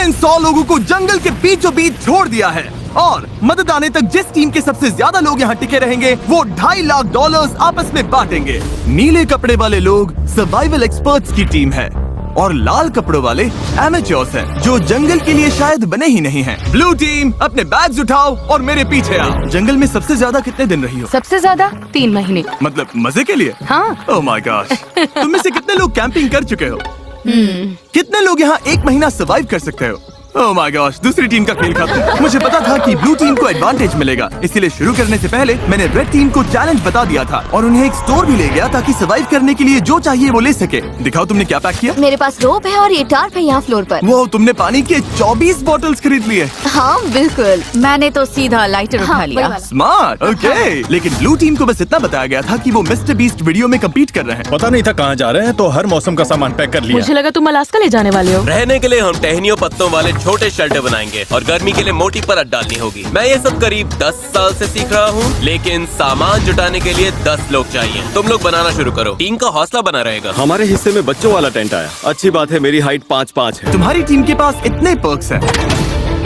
इन 100 लोगों को जंगल के बीचों बीच छोड़ दिया है और मदद आने तक जिस टीम के सबसे ज्यादा लोग यहाँ टिके रहेंगे वो $2.5 लाख आपस में बांटेंगे। नीले कपड़े वाले लोग सर्वाइवल एक्सपर्ट्स की टीम है और लाल कपड़ों वाले एमेच्योर्स हैं जो जंगल के लिए शायद बने ही नहीं हैं। ब्लू टीम अपने बैग्स उठाओ और मेरे पीछे आओ। जंगल में सबसे ज्यादा कितने दिन रही हो? सबसे ज्यादा 3 महीने। मतलब मजे के लिए? हाँ। Oh my gosh. तुम में से कितने लोग कैंपिंग कर चुके हो? कितने लोग यहाँ 1 महीना सर्वाइव कर सकते हो? ओह माय गॉश, दूसरी टीम का खेल खत्म। मुझे पता था कि ब्लू टीम को एडवांटेज मिलेगा, इसीलिए शुरू करने से पहले मैंने रेड टीम को चैलेंज बता दिया था और उन्हें एक स्टोर भी ले गया ताकि सर्वाइव करने के लिए जो चाहिए वो ले सके। दिखाओ तुमने क्या पैक किया? मेरे पास रोप है और ये टार्प है यहाँ फ्लोर पर। वो तुमने पानी के 24 बॉटल्स खरीद लिए। हाँ बिल्कुल। मैंने तो सीधा लाइटर उठा लिया। स्मार्ट। ओके। लेकिन ब्लू टीम को बस इतना बताया गया था कि वो मिस्टर बीस्ट वीडियो में कम्पीट कर रहे हैं। पता नहीं था कहाँ जा रहे हैं तो हर मौसम का सामान पैक कर लिया। मुझे लगा तुम अलास्का ले जाने वाले हो। रहने के लिए हम टहनियों पत्तों वाले छोटे शेल्टर बनाएंगे और गर्मी के लिए मोटी परत डालनी होगी। मैं ये सब करीब 10 साल से सीख रहा हूँ, लेकिन सामान जुटाने के लिए 10 लोग चाहिए। तुम लोग बनाना शुरू करो, टीम का हौसला बना रहेगा। हमारे हिस्से में बच्चों वाला टेंट आया। अच्छी बात है, मेरी हाइट 5'5" है। तुम्हारी टीम के पास इतने पर्क्स हैं,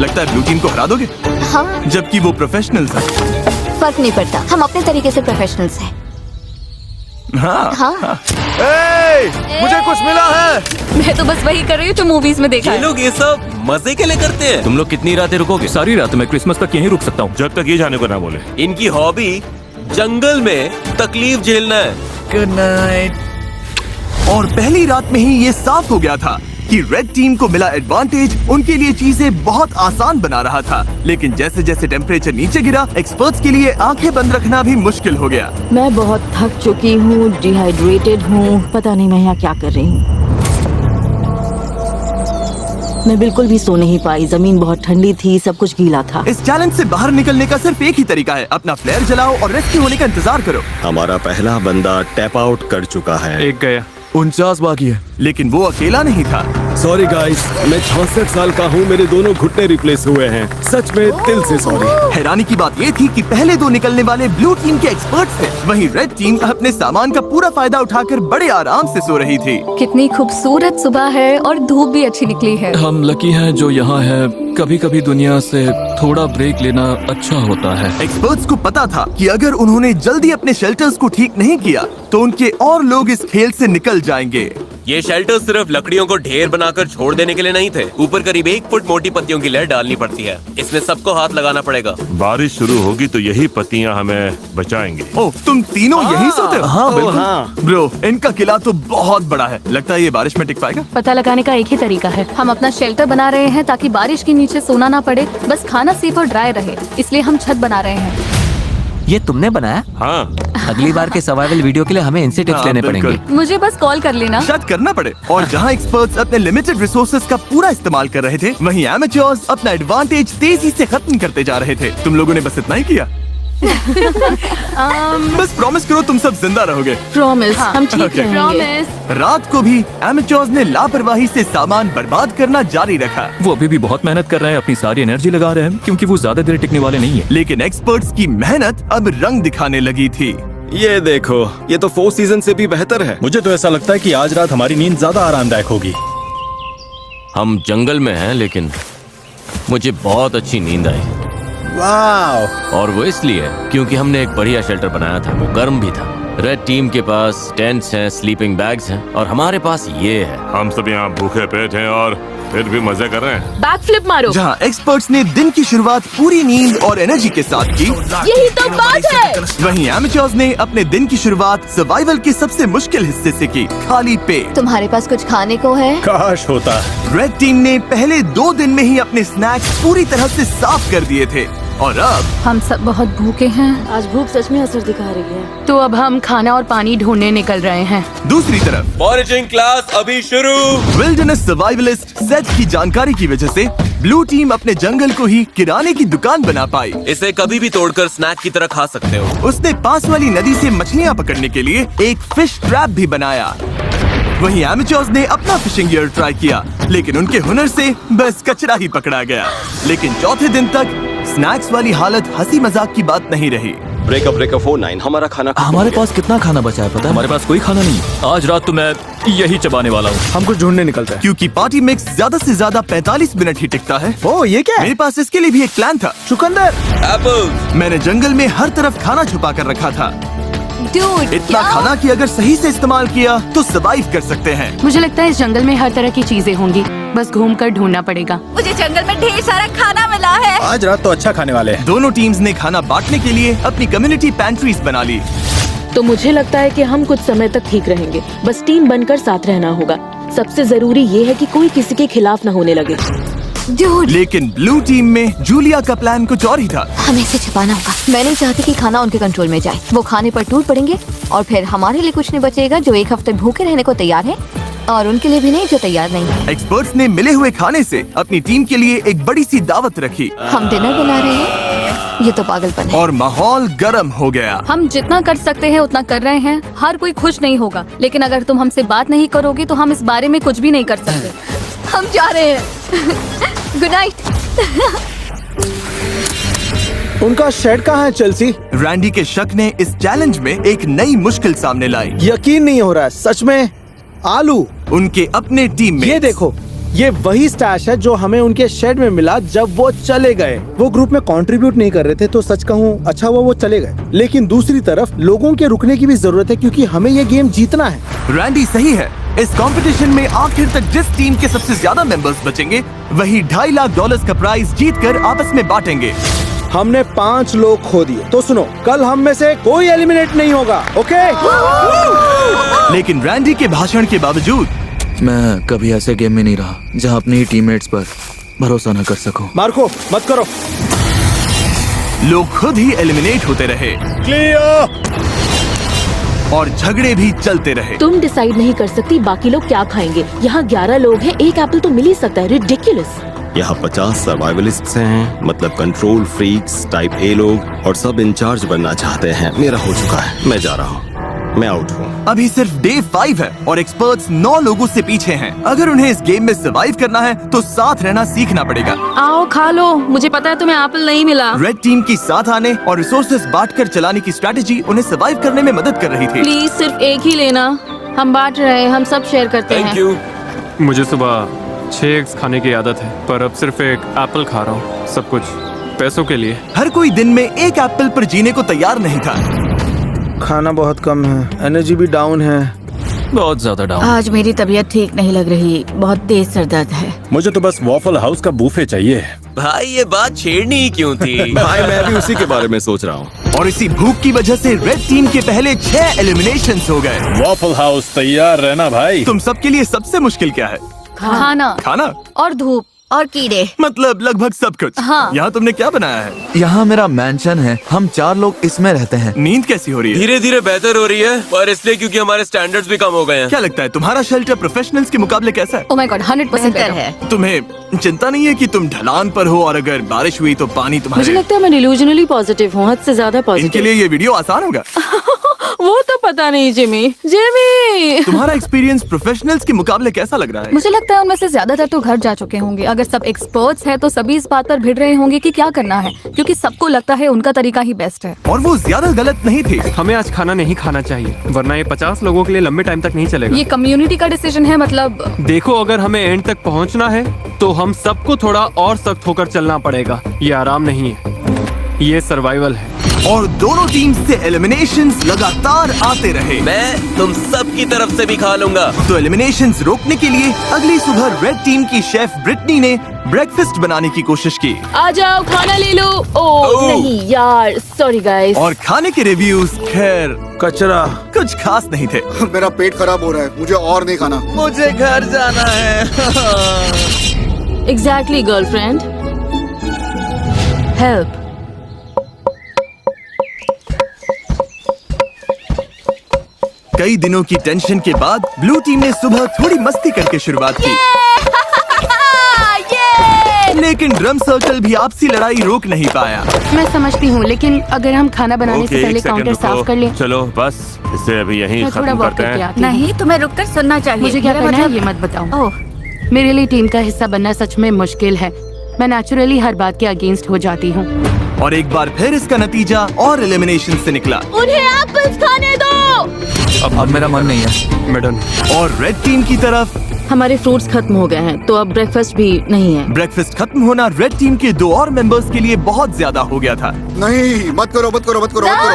लगता है ब्लू टीम को हरा दोगे? हाँ। जबकि वो प्रोफेशनल्स हैं। फर्क नहीं पड़ता, हम अपने तरीके से प्रोफेशनल्स हैं। हाँ। हाँ। मुझे कुछ मिला है। मैं तो बस वही कर रही हूँ जो मूवीज में देखा ये है। लोग ये सब मजे के लिए करते हैं। तुम लोग कितनी रातें रुकोगे? सारी रात। मैं क्रिसमस तक यहीं रुक सकता हूँ जब तक ये जाने को ना बोले। इनकी हॉबी जंगल में तकलीफ झेलना है। Good night. और पहली रात में ही ये साफ हो गया था कि रेड टीम को मिला एडवांटेज उनके लिए चीजें बहुत आसान बना रहा था, लेकिन जैसे जैसे टेम्परेचर नीचे गिरा एक्सपर्ट्स के लिए आंखें बंद रखना भी मुश्किल हो गया। मैं बहुत थक चुकी हूँ, डिहाइड्रेटेड हूँ, पता नहीं मैं यहाँ क्या कर रही हूँ। मैं बिल्कुल भी सो नहीं पाई, जमीन बहुत ठंडी थी, सब कुछ गीला था। इस चैलेंज से बाहर निकलने का सिर्फ एक ही तरीका है, अपना फ्लेयर जलाओ और रेस्क्यू होने का इंतजार करो। हमारा पहला बंदा टैप आउट कर चुका है। एक गया। 49 बाकी है, लेकिन वो अकेला नहीं था। सॉरी गाइस, मैं 66 साल का हूँ, मेरे दोनों घुटने रिप्लेस हुए हैं। सच में दिल से सॉरी। हैरानी की बात ये थी कि पहले 2 निकलने वाले ब्लू टीम के एक्सपर्ट्स थे, वहीं रेड टीम अपने सामान का पूरा फायदा उठाकर बड़े आराम से सो रही थी। कितनी खूबसूरत सुबह है और धूप भी अच्छी निकली है। हम लकी हैं जो यहाँ है। कभी कभी दुनिया से थोड़ा ब्रेक लेना अच्छा होता है। एक्सपर्ट्स को पता था कि अगर उन्होंने जल्दी अपने शेल्टर्स को ठीक नहीं किया तो उनके और लोग इस खेल से निकल जाएंगे। ये शेल्टर सिर्फ लकड़ियों को ढेर बनाकर छोड़ देने के लिए नहीं थे। ऊपर करीब 1 फुट मोटी पत्तियों की लेयर डालनी पड़ती है। इसमें सबको हाथ लगाना पड़ेगा। बारिश शुरू होगी तो यही पत्तियां हमें बचाएंगी। ओह, तुम तीनों यहीं सोते हो? हाँ बिल्कुल। ब्रो, इनका किला तो बहुत बड़ा है, लगता है ये बारिश में टिक पाएगा। पता लगाने का एक ही तरीका है, हम अपना शेल्टर बना रहे हैं ताकि बारिश के नीचे सोना ना पड़े, बस खाना सेफ और ड्राई रहे, इसलिए हम छत बना रहे हैं। ये तुमने बनाया? हाँ। अगली बार के सर्वाइवल वीडियो के लिए हमें इनसे टिप्स लेने बिल्कुल। पड़ेंगे। मुझे बस कॉल कर लेना। शायद करना पड़े। और जहाँ एक्सपर्ट्स अपने लिमिटेड रिसोर्सेज का पूरा इस्तेमाल कर रहे थे, वहीं एमेच्योर्स अपना एडवांटेज तेजी से खत्म करते जा रहे थे। तुम लोगों ने बस इतना ही किया। बस प्रॉमिस करो तुम सब जिंदा रहोगे। प्रॉमिस, हम ठीक Okay. रहेंगे। रात को भी एमेच्योर्स ने लापरवाही से सामान बर्बाद करना जारी रखा, वो अभी भी बहुत मेहनत कर रहे हैं, अपनी सारी एनर्जी लगा रहे हैं, क्योंकि वो ज्यादा देर टिकने वाले नहीं है। लेकिन एक्सपर्ट्स की मेहनत अब रंग दिखाने लगी थी। ये देखो, ये तो 4 सीजन से भी बेहतर है। मुझे तो ऐसा लगता है कि आज रात हमारी नींद ज्यादा आरामदायक होगी। हम जंगल में हैं, लेकिन मुझे बहुत अच्छी नींद आई। वाह। और वो इसलिए क्योंकि हमने एक बढ़िया शेल्टर बनाया था, वो गर्म भी था। रेड टीम के पास टेंट्स हैं, स्लीपिंग बैग्स हैं और हमारे पास ये है। हम सब यहाँ भूखे पेट हैं और फिर भी मजे कर रहे हैं। बैक फ्लिप मारो। जहाँ एक्सपर्ट्स ने दिन की शुरुआत पूरी नींद और एनर्जी के साथ की, यही तो बात है। वहीं एमेच्योर्स ने अपने दिन की शुरुआत सर्वाइवल के सबसे मुश्किल हिस्से से की, खाली पेट। तुम्हारे पास कुछ खाने को है? काश होता। रेड टीम ने पहले 2 दिन में ही अपने स्नैक्स पूरी तरह से साफ कर दिए थे और अब हम सब बहुत भूखे हैं। आज भूख सच में असर दिखा रही है। तो अब हम खाना और पानी ढूंढने निकल रहे हैं। दूसरी तरफ फॉरेजिंग क्लास अभी शुरू। विल्डरनेस सर्वाइवलिस्ट सेथ की जानकारी की वजह से ब्लू टीम अपने जंगल को ही किराने की दुकान बना पाई। इसे कभी भी तोड़कर स्नैक की तरह खा सकते हो। उसने पास वाली नदी से मछलियाँ पकड़ने के लिए एक फिश ट्रैप भी बनाया। वहीं एमेच्योर्स ने अपना फिशिंग गियर ट्राई किया, लेकिन उनके हुनर से बस कचरा ही पकड़ा गया। लेकिन चौथे दिन तक स्नैक्स वाली हालत हंसी मजाक की बात नहीं रही। ब्रेकअप 49 हमारा खाना हमारे पास कितना खाना बचा है पता है? हमारे पास कोई खाना नहीं है। आज रात तो मैं यही चबाने वाला हूँ। हम कुछ ढूंढने निकलते हैं। क्योंकि पार्टी मिक्स ज्यादा से ज्यादा 45 मिनट ही टिकता है। ओ ये क्या है? मेरे पास इसके लिए भी एक प्लान था। चुकंदर। एप्पल। मैंने जंगल में हर तरफ खाना छुपा कर रखा था, Dude, इतना खाना कि अगर सही से इस्तेमाल किया तो सरवाइव कर सकते हैं। मुझे लगता है इस जंगल में हर तरह की चीजें होंगी, बस घूम कर ढूंढना पड़ेगा। मुझे जंगल में ढेर सारा खाना मिला है। आज रात तो अच्छा खाने वाले हैं। दोनों टीम्स ने खाना बांटने के लिए अपनी कम्युनिटी पैंट्रीज बना ली। तो मुझे लगता है कि हम कुछ समय तक ठीक रहेंगे, बस टीम बनकर साथ रहना होगा। सबसे जरूरी ये है कि कोई किसी के खिलाफ न होने लगे। Dude, लेकिन ब्लू टीम में जूलिया का प्लान कुछ और ही था। हमें इसे छिपाना होगा। मैं नहीं चाहती कि खाना उनके कंट्रोल में जाए। वो खाने पर टूट पड़ेंगे और फिर हमारे लिए कुछ नहीं बचेगा जो एक हफ्ते भूखे रहने को तैयार है, और उनके लिए भी नहीं जो तैयार नहीं है। एक्सपर्ट्स ने मिले हुए खाने से अपनी टीम के लिए एक बड़ी सी दावत रखी हम डिनर बना रहे हैं, ये तो पागलपन है। और माहौल गर्म हो गया। हम जितना कर सकते हैं उतना कर रहे हैं। हर कोई खुश नहीं होगा, लेकिन अगर तुम हमसे बात नहीं करोगे तो हम इस बारे में कुछ भी नहीं कर सकते। हम जा रहे हैं। Good night. उनका शेड कहाँ है चेल्सी? रैंडी के शक ने इस चैलेंज में एक नई मुश्किल सामने लाई। यकीन नहीं हो रहा है, सच में। आलू। उनके अपने टीम में ये देखो, ये वही स्टैश है जो हमें उनके शेड में मिला जब वो चले गए। वो ग्रुप में कंट्रीब्यूट नहीं कर रहे थे, तो सच कहूँ अच्छा हुआ वो चले गए। लेकिन दूसरी तरफ लोगों के रुकने की भी जरूरत है, क्योंकि हमें ये गेम जीतना है। रैंडी सही है। इस कंपटीशन में आखिर तक जिस टीम के सबसे ज्यादा मेंबर्स बचेंगे वही $2.5 लाख का प्राइज जीतकर आपस में बांटेंगे। हमने 5 लोग खो दिए, तो सुनो, कल हम में से कोई एलिमिनेट नहीं होगा, ओके? लेकिन रैंडी के भाषण के बावजूद मैं कभी ऐसे गेम में नहीं रहा जहाँ अपनी टीममेट्स पर भरोसा न कर सकूं। मार्को मत करो। लोग खुद ही एलिमिनेट होते रहे और झगड़े भी चलते रहे। तुम डिसाइड नहीं कर सकती बाकी लोग क्या खाएंगे। यहाँ 11 लोग हैं, एक एप्पल तो मिल ही सकता है। रिडिकुलस। यहाँ 50 सर्वाइवलिस्ट्स हैं, मतलब कंट्रोल फ्रीक्स टाइप ए लोग, और सब इंचार्ज बनना चाहते हैं। मेरा हो चुका है, मैं जा रहा हूँ, मैं आउट हूँ। अभी सिर्फ डे 5 है और एक्सपर्ट्स 9 लोगों से पीछे हैं। अगर उन्हें इस गेम में सरवाइव करना है तो साथ रहना सीखना पड़ेगा। आओ खा लो, मुझे पता है तुम्हें एप्पल नहीं मिला। रेड टीम की साथ आने और रिसोर्सेज बांटकर चलाने की स्ट्रेटेजी उन्हें सरवाइव करने में मदद कर रही थी। प्लीज सिर्फ एक ही लेना, हम बांट रहे हैं, हम सब शेयर करते हैं। Thank you. मुझे सुबह 6 एग्स खाने की आदत है, पर अब सिर्फ एक एप्पल खा रहा हूँ, सब कुछ पैसों के लिए। हर कोई दिन में एक एप्पल पर जीने को तैयार नहीं था। खाना बहुत कम है, एनर्जी भी डाउन है। बहुत ज्यादा डाउन। आज मेरी तबीयत ठीक नहीं लग रही, बहुत तेज सर दर्द है। मुझे तो बस वॉफल हाउस का बूफे चाहिए। भाई ये बात छेड़नी ही क्यों थी? भाई मैं भी उसी के बारे में सोच रहा हूँ। और इसी भूख की वजह से रेड टीम के पहले 6 एलिमिनेशंस हो गए। वॉफल हाउस तैयार रहना भाई। तुम सबके लिए सबसे मुश्किल क्या है? खाना खाना और धूप और कीड़े। मतलब लगभग सब कुछ। हाँ। यहाँ तुमने क्या बनाया है? यहाँ मेरा मैंशन है, हम 4 लोग इसमें रहते हैं। नींद कैसी हो रही है? धीरे धीरे बेहतर हो रही है, पर इसलिए क्योंकि हमारे स्टैंडर्ड्स भी कम हो गए हैं। क्या लगता है तुम्हारा शेल्टर प्रोफेशनल्स के मुकाबले कैसा है? Oh my God, 100% बेहतर better। है। तुम्हें चिंता नहीं है कि तुम ढलान पर हो और अगर बारिश हुई तो पानी मुझे तुम्हारे? लगता है मैं डिल्यूजनली पॉजिटिव हूँ, हद से ज्यादा इनके पॉजिटिव। लिए ये वीडियो आसान होगा। वो तो पता नहीं जिमी। तुम्हारा एक्सपीरियंस प्रोफेशनल्स के मुकाबले कैसा लग रहा है? मुझे लगता है उनमें से ज्यादातर तो घर जा चुके होंगे। अगर सब एक्सपर्ट्स हैं तो सभी इस बात पर भिड़ रहे होंगे कि क्या करना है, क्योंकि सबको लगता है उनका तरीका ही बेस्ट है। और वो ज्यादा गलत नहीं थे। हमें आज खाना नहीं खाना चाहिए, वरना ये 50 लोगों के लिए लंबे टाइम तक नहीं चलेगा। ये कम्युनिटी का डिसीजन है, मतलब देखो, अगर हमें एंड तक पहुंचना है तो हम सबको थोड़ा और सख्त होकर चलना पड़ेगा। ये आराम नहीं है, ये सर्वाइवल है। और दोनों टीम से एलिमिनेशंस लगातार आते रहे। मैं तुम सब की तरफ से भी खा लूंगा। तो एलिमिनेशंस रोकने के लिए अगली सुबह रेड टीम की शेफ ब्रिटनी ने ब्रेकफास्ट बनाने की कोशिश की। आ जाओ खाना ले लो। ओह नहीं यार, सॉरी गाइस। और खाने के रिव्यूज खैर कचरा। कुछ खास नहीं थे। मेरा पेट खराब हो रहा है, मुझे और नहीं खाना। मुझे घर जाना है। Exactly girlfriend. हेल्प। कई दिनों की टेंशन के बाद ब्लू टीम ने सुबह थोड़ी मस्ती करके शुरुआत की। लेकिन ड्रम सर्कल भी आपसी लड़ाई रोक नहीं पाया। मैं समझती हूँ, लेकिन अगर हम खाना बनाने से पहले काउंटर साफ कर लें। चलो बस इसे अभी यहीं मैं थोड़ा खत्म वॉक करते करके हैं। आती हूँ। नहीं, तुम्हें रुककर सुनना चाहिए। मुझे क्या मेरा करना है मतलब- ये मत बताओ। मेरे लिए टीम का हिस्सा बनना सच में मुश्किल है। मैं नेचुरली हर बात के अगेंस्ट हो जाती हूँ। और एक बार फिर इसका नतीजा और एलिमिनेशन से निकला। उन्हें एप्पल्स खाने दो। अब मेरा मन नहीं है मैडम। और रेड टीम की तरफ हमारे फ्रूट्स खत्म हो गए हैं तो अब ब्रेकफास्ट भी नहीं है। ब्रेकफास्ट खत्म होना रेड टीम के 2 और मेंबर्स के लिए बहुत ज्यादा हो गया था। नहीं, मत करो मत करो मत करो मत करो।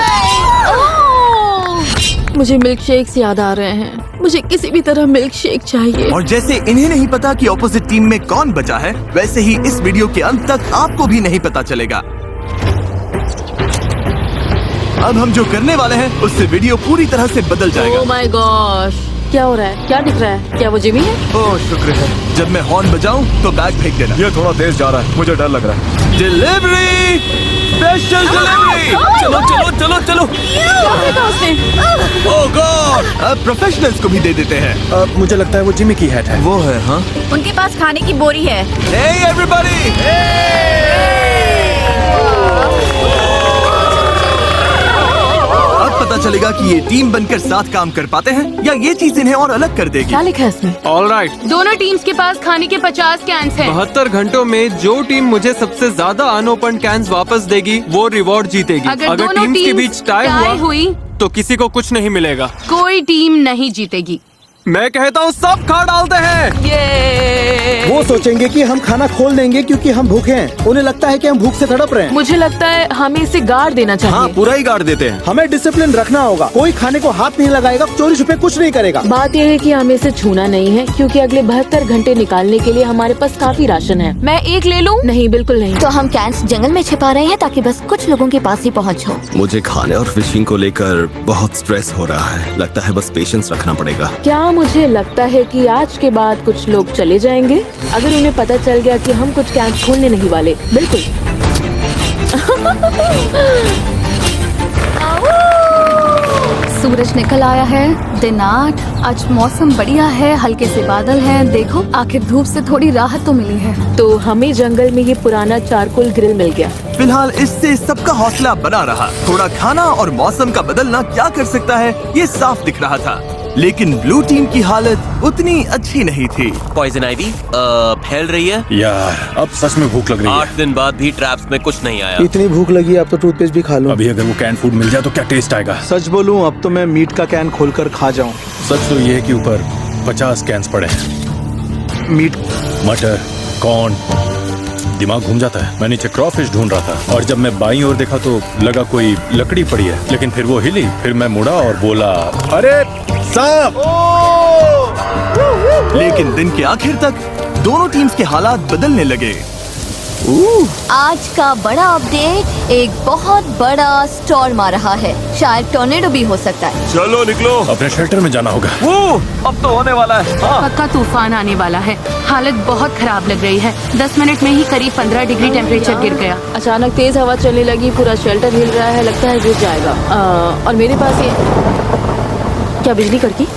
मुझे मिल्क शेक्स याद आ रहे हैं। मुझे किसी भी तरह मिल्क शेक चाहिए। और जैसे इन्हें नहीं पता कि ऑपोजिट टीम में कौन बचा है, वैसे ही इस वीडियो के अंत तक आपको भी नहीं पता चलेगा। अब हम जो करने वाले हैं उससे वीडियो पूरी तरह से बदल जाएगा। ओह माय गॉश, क्या हो रहा है? क्या दिख रहा है? क्या वो जिमी है? ओह शुक्र है। जब मैं हॉर्न बजाऊं तो बैग फेंक देना। ये थोड़ा तेज जा रहा है, मुझे डर लग रहा है। Delivery, special delivery. चलो चलो चलो चलो। क्या फेंका उसने? ओह गॉड, अब प्रोफेशनल्स को भी दे देते हैं। मुझे लगता है वो जिमी की हैट है। वो है हाँ। उनके पास खाने की बोरी है। Hey everybody! अब पता चलेगा कि ये टीम बनकर साथ काम कर पाते हैं या ये चीज इन्हें और अलग कर देगी। क्या लिखा है इसमें? All right. दोनों टीम्स के पास खाने के 50 कैंस हैं। 72 घंटों में जो टीम मुझे सबसे ज्यादा अनओपन कैंस वापस देगी वो रिवॉर्ड जीतेगी। अगर दोनों टीम्स के टीम्स बीच टाई टाई हुई तो किसी को कुछ नहीं मिलेगा। कोई टीम नहीं जीतेगी। मैं कहता हूँ सब खा डालते हैं। वो सोचेंगे कि हम खाना खोल देंगे क्योंकि हम भूखे हैं। उन्हें लगता है कि हम भूख से तड़प रहे हैं। मुझे लगता है हमें इसे गाड़ देना चाहिए। हाँ, पूरा ही गाड़ देते हैं। हमें डिसिप्लिन रखना होगा। कोई खाने को हाथ नहीं लगाएगा, चोरी छुपे कुछ नहीं करेगा। बात यह है कि हमें इसे छूना नहीं है क्योंकि अगले 72 घंटे निकालने के लिए हमारे पास काफी राशन है। मैं एक ले लूं? नहीं, बिल्कुल नहीं। तो हम कैंस जंगल में छिपा रहे हैं ताकि बस कुछ लोगों के पास ही पहुंच हो। मुझे खाने और फिशिंग को लेकर बहुत स्ट्रेस हो रहा है। लगता है बस पेशेंस रखना पड़ेगा। क्या मुझे लगता है कि आज के बाद कुछ लोग चले जाएंगे अगर उन्हें पता चल गया कि हम कुछ कैंप खोलने नहीं वाले। बिल्कुल। सूरज निकल आया है। दिन 8। आज मौसम बढ़िया है, हल्के से बादल हैं। देखो आखिर धूप से थोड़ी राहत तो मिली है। तो हमें जंगल में ये पुराना चारकोल ग्रिल मिल गया। फिलहाल इससे सबका हौसला बना रहा। थोड़ा खाना और मौसम का बदलना क्या कर सकता है ये साफ दिख रहा था। लेकिन ब्लू टीम की हालत उतनी अच्छी नहीं थी। पॉइजन आइवी फैल रही है। यार अब सच में भूख लग रही है। 8 दिन बाद भी ट्रैप्स में कुछ नहीं आया। इतनी भूख लगी, अब तो टूथपेस्ट भी खा लूं। अभी अगर वो कैन फूड मिल जाए तो क्या टेस्ट आएगा। सच बोलूं, अब तो मैं मीट का कैन खोलकर खा जाऊं। सच तो ये है कि ऊपर 50 कैंस पड़े हैं। मीट, मटर, कॉर्न, दिमाग घूम जाता है। मैं नीचे क्रॉफिश ढूंढ रहा था और जब मैं बाईं ओर देखा तो लगा कोई लकड़ी पड़ी है, लेकिन फिर वो हिली। फिर मैं मुड़ा और बोला, अरे सांप। लेकिन दिन के आखिर तक दोनों टीम्स के हालात बदलने लगे। आज का बड़ा अपडेट, एक बहुत बड़ा स्टॉर्म आ रहा है। शायद टॉर्नेडो भी हो सकता है। चलो निकलो, अपने शेल्टर में जाना होगा। अब तो होने वाला है। पक्का तूफान आने वाला है। हालत बहुत खराब लग रही है। 10 मिनट में ही करीब 15 डिग्री टेम्परेचर गिर गया। अचानक तेज हवा चलने लगी, पूरा शेल्टर हिल रहा है, लगता है गिर जाएगा। और मेरे पास ये क्या बिजली कड़की?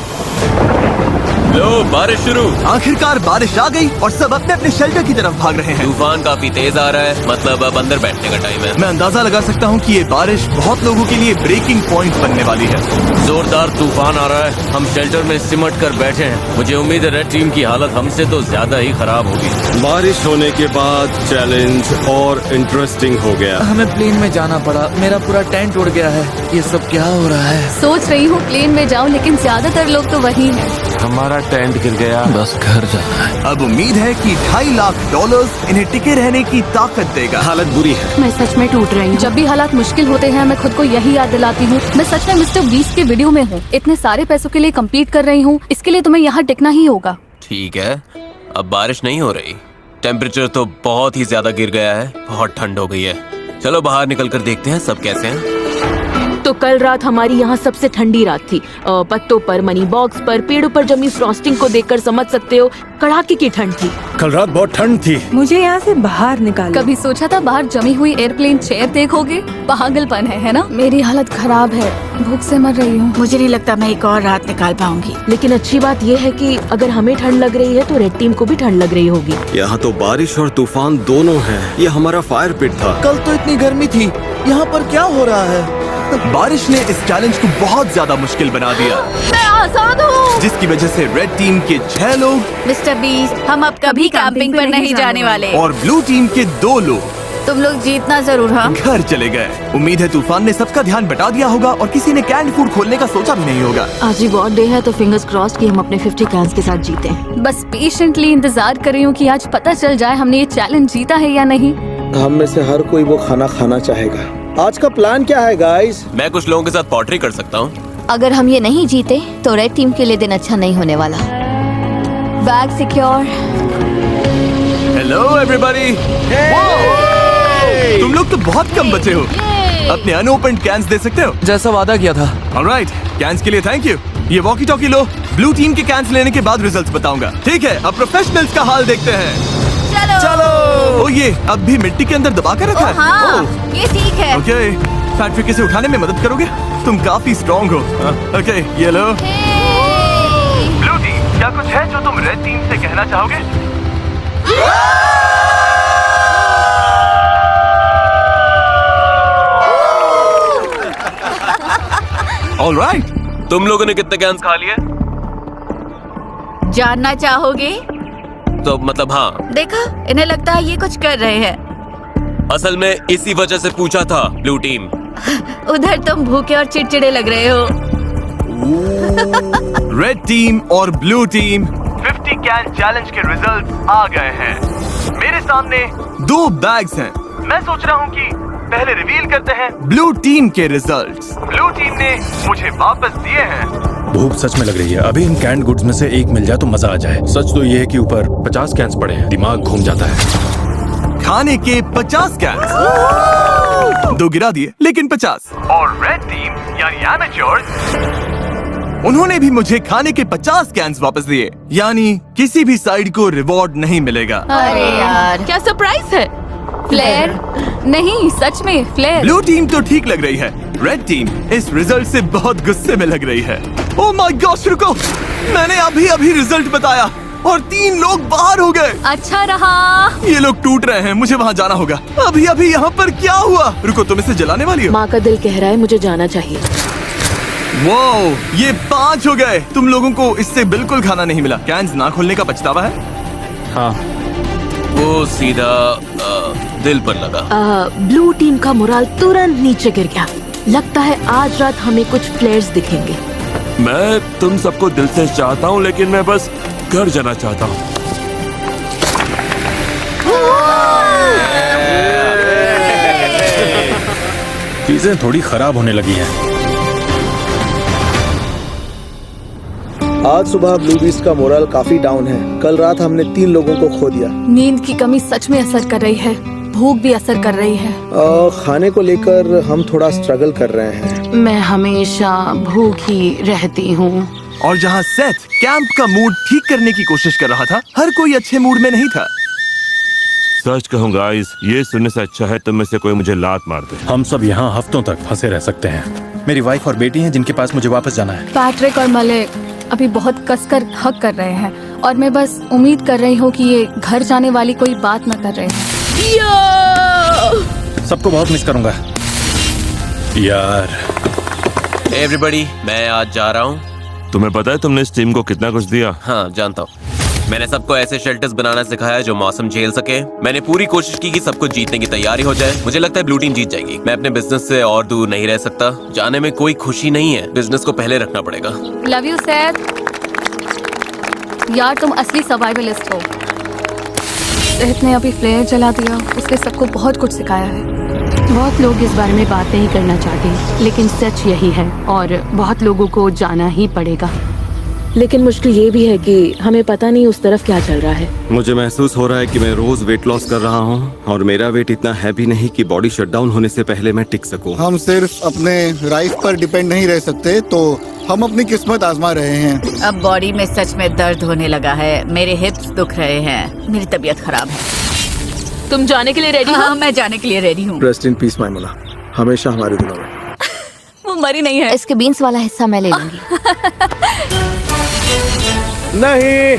लो बारिश शुरू। आखिरकार बारिश आ गई और सब अपने अपने शेल्टर की तरफ भाग रहे हैं। तूफान काफी तेज आ रहा है, मतलब अब अंदर बैठने का टाइम है। मैं अंदाजा लगा सकता हूँ कि ये बारिश बहुत लोगों के लिए ब्रेकिंग पॉइंट बनने वाली है। जोरदार तूफान आ रहा है, हम शेल्टर में सिमट कर बैठे हैं। मुझे उम्मीद है रेड टीम की हालत हमसे तो ज्यादा ही खराब होगी। बारिश होने के बाद चैलेंज और इंटरेस्टिंग हो गया। हमें प्लेन में जाना पड़ा। मेरा पूरा टेंट उड़ गया है। ये सब क्या हो रहा है? सोच रही हूँ प्लेन में जाऊँ, लेकिन ज्यादातर लोग तो वही हैं। हमारा टेंट गिर गया। बस घर जाना है। अब उम्मीद है कि $2.5 लाख इन्हें टिके रहने की ताकत देगा। हालत बुरी है। मैं सच में टूट रही हूँ। जब भी हालात मुश्किल होते हैं मैं खुद को यही याद दिलाती हूँ, मैं सच में मिस्टर बीस्ट के वीडियो में हूँ। इतने सारे पैसों के लिए कम्पीट कर रही हूँ, इसके लिए तुम्हें यहाँ टिकना ही होगा। ठीक है, अब बारिश नहीं हो रही। टेम्परेचर तो बहुत ही ज्यादा गिर गया है, बहुत ठंड हो गई है। चलो बाहर निकल कर देखते हैं सब कैसे हैं। तो कल रात हमारी यहाँ सबसे ठंडी रात थी। पत्तों पर, मनी बॉक्स पर, पेड़ों पर जमी फ्रॉस्टिंग को देखकर समझ सकते हो कड़ाके की ठंड थी। कल रात बहुत ठंड थी। मुझे यहाँ से बाहर निकालो। कभी सोचा था बाहर जमी हुई एयरप्लेन चेयर देखोगे? पागलपन है ना? मेरी हालत खराब है, भूख से मर रही हूँ। मुझे नहीं लगता मैं एक और रात निकाल पाऊंगी। लेकिन अच्छी बात यह है कि अगर हमें ठंड लग रही है तो रेड टीम को भी ठंड लग रही होगी। यहाँ तो बारिश और तूफान दोनों हैं। ये हमारा फायर पिट था। कल तो इतनी गर्मी थी, यहाँ पर क्या हो रहा है? बारिश ने इस चैलेंज को बहुत ज्यादा मुश्किल बना दिया, मैं आजाद हूँ। जिसकी वजह से रेड टीम के 6 लोग मिस्टर बीस्ट, हम अब कभी कैंपिंग पर नहीं जाने वाले। और ब्लू टीम के 2 लोग तुम लोग जीतना जरूर। हाँ, घर चले गए। उम्मीद है तूफान ने सबका ध्यान बटा दिया होगा और किसी ने कैंड फूड खोलने का सोचा भी नहीं होगा। आज रिवॉर्ड डे है तो फिंगर्स क्रॉस्ड कि हम अपने 50 कैंस के साथ जीते। बस पेशेंटली इंतजार कर रही हूँ कि आज पता चल जाए हमने ये चैलेंज जीता है या नहीं। हम में से हर कोई वो खाना खाना चाहेगा। आज का प्लान क्या है गाइस? मैं कुछ लोगों के साथ पॉटरी कर सकता हूँ। अगर हम ये नहीं जीते तो रेड टीम के लिए दिन अच्छा नहीं होने वाला। Bag secure. Hello everybody. तुम लोग तो बहुत कम बचे हो। अपने अनओपन्ड कैंस दे सकते हो जैसा वादा किया था। ऑलराइट, कैंस के लिए थैंक यू। ये वॉकी टॉकी लो। ब्लू टीम के कैंस लेने के बाद रिजल्ट्स बताऊंगा। ठीक है, अब प्रोफेशनल्स का हाल देखते हैं। चलो। ओ ये अब भी मिट्टी के अंदर दबा कर रखा है। हाँ, ये ठीक है। ओके, फैक्ट्री से उठाने में मदद करोगे? तुम काफी स्ट्रॉन्ग हो। ओके, ये लो। ब्लू टीम, क्या कुछ है जो तुम रेड टीम से कहना चाहोगे? ऑलराइट, तुम लोगों ने कितने कैंस खा लिए? जानना चाहोगे? तो मतलब हाँ। देखा, इन्हें लगता है ये कुछ कर रहे हैं। असल में इसी वजह से पूछा था ब्लू टीम। उधर तुम भूखे और चिड़चिड़े लग रहे हो। रेड टीम और ब्लू टीम 50 कैन चैलेंज के रिजल्ट्स आ गए हैं। मेरे सामने 2 बैग्स हैं। मैं सोच रहा हूँ कि पहले रिवील करते हैं ब्लू टीम के रिजल्ट्स। ब्लू टीम ने मुझे वापस दिए हैं। भूख सच में लग रही है। अभी इन कैंड गुड्स में से एक मिल जाए तो मजा आ जाए। सच तो ये है कि ऊपर 50 कैंस पड़े हैं, दिमाग घूम जाता है। खाने के 50 कैंस, 2 गिरा दिए लेकिन 50। और रेड टीम यानी एमेच्योर्स, उन्होंने भी मुझे खाने के 50 कैंस वापस दिए। यानी किसी भी साइड को रिवॉर्ड नहीं मिलेगा। अरे यार, क्या सरप्राइज है? फ्लेयर नहीं, सच में फ्लेयर। ब्लू टीम तो ठीक लग रही है। रेड टीम इस रिजल्ट से बहुत गुस्से में लग रही है। ओह माय गॉश, रुको, मैंने अभी रिजल्ट बताया और 3 लोग बाहर हो गए। अच्छा रहा। ये लोग टूट रहे हैं, मुझे वहाँ जाना होगा। अभी यहाँ पर क्या हुआ? रुको, तुम इसे जलाने वाली हो? माँ का दिल कह रहा है मुझे जाना चाहिए। वो ये 5 हो गए। तुम लोगों को इससे बिल्कुल खाना नहीं मिला। कैंस ना खोलने का पछतावा है? हाँ, वो सीधा दिल पर लगा। ब्लू टीम का मोराल तुरंत नीचे गिर गया। लगता है आज रात हमें कुछ फ्लेयर्स दिखेंगे। मैं तुम सबको दिल से चाहता हूँ, लेकिन मैं बस घर जाना चाहता हूँ। चीजें थोड़ी खराब होने लगी हैं। आज सुबह ब्लू बीस्ट का मोरल काफी डाउन है। कल रात हमने 3 लोगों को खो दिया। नींद की कमी सच में असर कर रही है। भूख भी असर कर रही है। खाने को लेकर हम थोड़ा स्ट्रगल कर रहे हैं। मैं हमेशा भूखी रहती हूँ। और जहाँ सेथ कैंप का मूड ठीक करने की कोशिश कर रहा था, हर कोई अच्छे मूड में नहीं था। सच कहूँ गाइस, ये सुनने से अच्छा है तुम में से कोई मुझे लात मार दे। हम सब यहाँ हफ्तों तक फंसे रह सकते हैं। मेरी वाइफ और बेटी हैं जिनके पास मुझे वापस जाना है। पैट्रिक और मलिक अभी बहुत कसकर हक कर रहे हैं और मैं बस उम्मीद कर रही हूँ कि ये घर जाने वाली कोई बात न कर रहे हैं। सबको बहुत मिस करूंगा यार। एवरीबॉडी, मैं आज जा रहा हूँ। तुम्हें पता है तुमने इस टीम को कितना कुछ दिया? हाँ, जानता हूँ। मैंने सबको ऐसे शेल्टर्स बनाना सिखाया जो मौसम झेल सके। मैंने पूरी कोशिश की कि सब कुछ जीतने की तैयारी हो जाए। मुझे लगता है ब्लू टीम जीत जाएगी। मैं अपने बिजनेस से और दूर नहीं रह सकता। जाने में कोई खुशी नहीं है। बिजनेस को पहले रखना पड़ेगा। Love you Saeed. यार तुम असली सर्वाइवलिस्ट हो। सेथ ने अभी फ्लेयर जला दिया। उसने सबको बहुत कुछ सिखाया है। बहुत लोग इस बारे में बात नहीं करना चाहते, लेकिन सच यही है और बहुत लोगों को जाना ही पड़ेगा। लेकिन मुश्किल ये भी है कि हमें पता नहीं उस तरफ क्या चल रहा है। मुझे महसूस हो रहा है कि मैं रोज वेट लॉस कर रहा हूँ और मेरा वेट इतना है भी नहीं कि बॉडी शटडाउन होने से पहले मैं टिक सकूं। हम सिर्फ अपने राइफ पर डिपेंड नहीं रह सकते, तो हम अपनी किस्मत आजमा रहे हैं। अब बॉडी में सच में दर्द होने लगा है। मेरे हिप्स दुख रहे हैं। मेरी तबीयत खराब है। तुम जाने के लिए रेडी हो? हाँ, मैं जाने के लिए रेडी हूँ। रेस्ट इन पीस मैमुला, हमेशा हमारे दिलों में। वो मरी नहीं है। इसके बीन्स वाला हिस्सा मैं ले लूंगी। नहीं,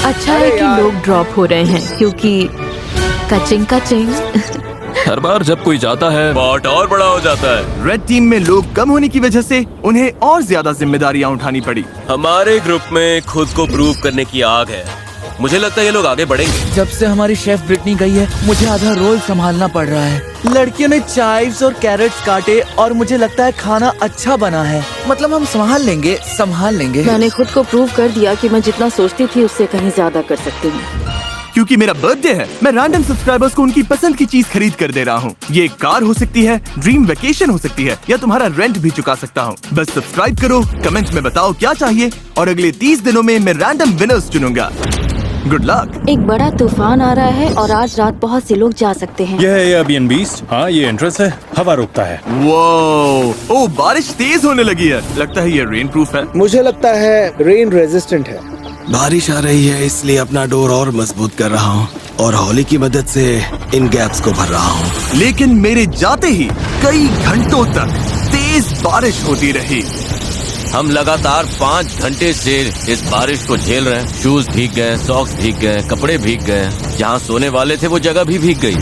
अच्छा है कि लोग ड्रॉप हो रहे हैं क्योंकि कचिंग कचिंग। हर बार जब कोई जाता है पॉट और बड़ा हो जाता है। रेड टीम में लोग कम होने की वजह से उन्हें और ज्यादा जिम्मेदारियां उठानी पड़ी। हमारे ग्रुप में खुद को प्रूव करने की आग है। मुझे लगता है ये लोग आगे बढ़ेंगे। जब से हमारी शेफ ब्रिटनी गई है मुझे आधा रोल संभालना पड़ रहा है। लड़कियों ने चाइव्स और कैरेट्स काटे और मुझे लगता है खाना अच्छा बना है। मतलब हम संभाल लेंगे। मैंने खुद को प्रूव कर दिया कि मैं जितना सोचती थी उससे कहीं ज्यादा कर सकती हूँ। क्योंकि मेरा बर्थडे है, मैं रैंडम सब्सक्राइबर्स को उनकी पसंद की चीज खरीद कर दे रहा हूँ। ये एक कार हो सकती है, ड्रीम वेकेशन हो सकती है, या तुम्हारा रेंट भी चुका सकता हूँ। बस सब्सक्राइब करो, कमेंट में बताओ क्या चाहिए, और अगले 30 दिनों में मैं रैंडम विनर्स चुनूंगा। Good luck. एक बड़ा तूफान आ रहा है और आज रात बहुत से लोग जा सकते हैं। यह है एयरबीएनबी। हाँ, ये एंट्रेंस है, हवा रोकता है। वो बारिश तेज होने लगी है, लगता है ये रेन प्रूफ है। मुझे लगता है रेन रेजिस्टेंट है। बारिश आ रही है इसलिए अपना डोर और मजबूत कर रहा हूँ और हौली की मदद से इन गैप्स को भर रहा हूँ। लेकिन मेरे जाते ही कई घंटों तक तेज बारिश होती रही। हम लगातार 5 घंटे से इस बारिश को झेल रहे हैं। शूज भीग गए, सॉक्स भीग गए, कपड़े भीग गए, जहाँ सोने वाले थे वो जगह भी भीग गई।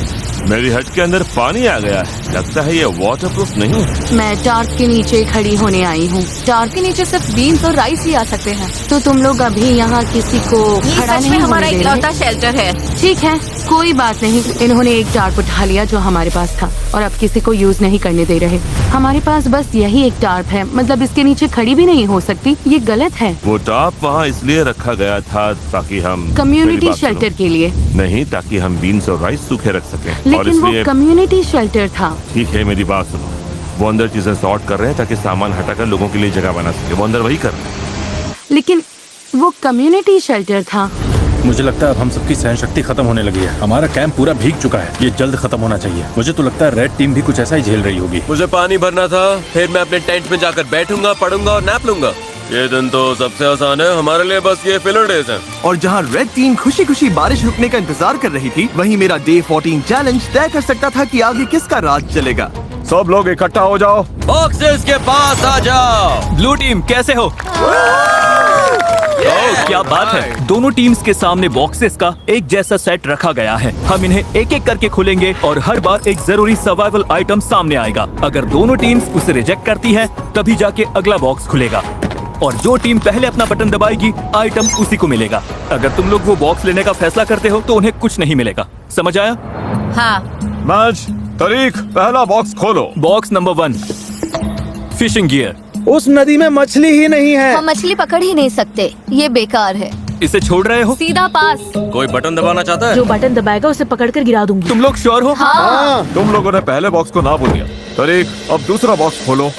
मेरी हट के अंदर पानी आ गया है, लगता है ये वाटरप्रूफ नहीं है। मैं टार्प के नीचे खड़ी होने आई हूँ। टार्प के नीचे सिर्फ बीन्स और राइस ही आ सकते हैं। तो तुम लोग अभी यहाँ किसी को खड़ा नहीं हमारा होने दे इकलौता रहे? शेल्टर है। ठीक है, कोई बात नहीं। इन्होंने एक टार्प उठा लिया जो हमारे पास था और अब किसी को यूज नहीं करने दे रहे। हमारे पास बस यही एक टार्प है, मतलब इसके नीचे खड़ी भी नहीं हो सकती। ये गलत है। वो टाप वहाँ इसलिए रखा गया था ताकि हम कम्युनिटी शेल्टर के लिए नहीं, ताकि हम बीन्स और राइस सूखे रख सकें। और लेकिन वो इसलिए कम्युनिटी शेल्टर था। ठीक है, मेरी बात सुनो। वो अंदर चीजें सॉर्ट कर रहे हैं ताकि सामान हटाकर लोगों के लिए जगह बना सके। वो अंदर वही कर रहे हैं। लेकिन वो कम्युनिटी शेल्टर था। मुझे लगता है अब हम सबकी सहन शक्ति खत्म होने लगी है। हमारा कैंप पूरा भीग चुका है, ये जल्द खत्म होना चाहिए। मुझे तो लगता है रेड टीम भी कुछ ऐसा ही झेल रही होगी। मुझे पानी भरना था, फिर मैं अपने टेंट में जाकर बैठूंगा, पढ़ूंगा और नैप लूंगा। ये दिन तो सबसे आसान है हमारे लिए, बस ये फिलर डेज हैं। और जहाँ रेड टीम खुशी खुशी बारिश रुकने का इंतजार कर रही थी, वहीं मेरा डे 14 चैलेंज तय कर सकता था कि आगे किसका राज चलेगा। सब लोग इकट्ठा हो जाओ, बॉक्सेस के पास आ जाओ। ब्लू टीम कैसे हो? क्या बात है। दोनों टीम्स के सामने बॉक्सेस का एक जैसा सेट रखा गया है। हम इन्हें एक एक करके खोलेंगे और हर बार एक जरूरी सर्वाइवल आइटम सामने आएगा। अगर दोनों टीम्स उसे रिजेक्ट करती है तभी जाके अगला बॉक्स खुलेगा और जो टीम पहले अपना बटन दबाएगी आइटम उसी को मिलेगा। अगर तुम लोग वो बॉक्स लेने का फैसला करते हो तो उन्हें कुछ नहीं मिलेगा। समझ आया? हाँ। मैच तारीख, पहला बॉक्स खोलो। Box number 1, fishing gear. उस नदी में मछली ही नहीं है। हम मछली पकड़ ही नहीं सकते, ये बेकार है। इसे छोड़ रहे हो? सीधा पास। कोई बटन दबाना चाहता है? जो बटन दबाएगा उसे पकड़कर गिरा दूंगी। तुम लोग श्योर हो? हाँ। तुम लोगों ने पहले बॉक्स को ना बोल दिया। तारीख, अब दूसरा बॉक्स खोलो।